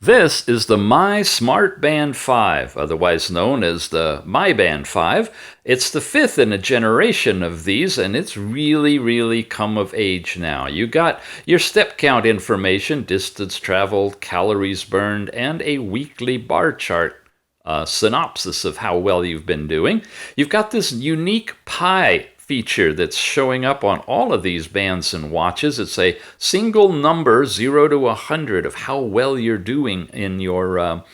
This is the My Smart Band 5, otherwise known as the My Band 5. It's the fifth in a generation of these, and it's really come of age now. You got your step count information, distance traveled, calories burned, and a weekly bar chart synopsis of how well you've been doing. You've got this unique Pi feature that's showing up on all of these bands and watches. It's a single number, 0 to 100, of how well you're doing in your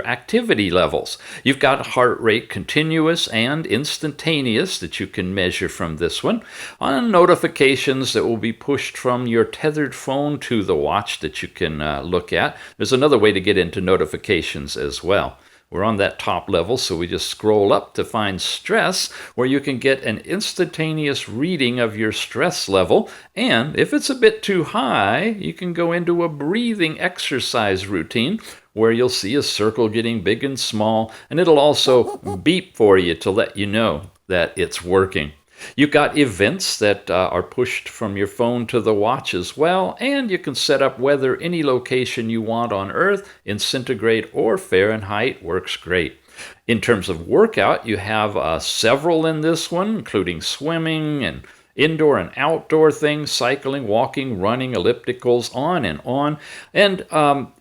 activity levels. You've got heart rate continuous and instantaneous that you can measure from this one. On notifications that will be pushed from your tethered phone to the watch that you can look at. There's another way to get into notifications as well. We're on that top level, so we just scroll up to find stress, where you can get an instantaneous reading of your stress level. And if it's a bit too high, you can go into a breathing exercise routine where you'll see a circle getting big and small, and it'll also beep for you to let you know that it's working. You've got events that are pushed from your phone to the watch as well, and you can set up whether any location you want on Earth in centigrade or Fahrenheit. Works great. In terms of workout, you have several in this one, including swimming and indoor and outdoor things, cycling, walking, running, ellipticals, on and on. And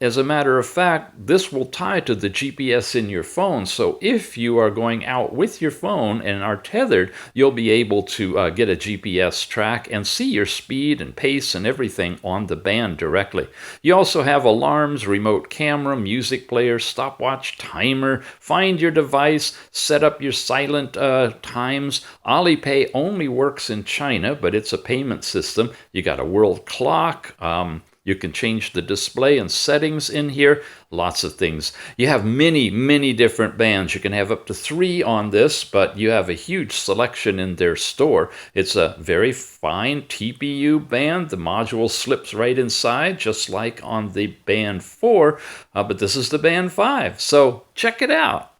as a matter of fact, this will tie to the GPS in your phone. So if you are going out with your phone and are tethered, you'll be able to get a GPS track and see your speed and pace and everything on the band directly. You also have alarms, remote camera, music player, stopwatch, timer, find your device, set up your silent times. Alipay only works in China, but it's a payment system. You got a world clock. You can change the display and settings in here. Lots of things. You have many different bands. You can have up to 3 on this, but you have a huge selection in their store. It's a very fine TPU band. The module slips right inside, just like on the Band 4, but this is the Band 5. So check it out.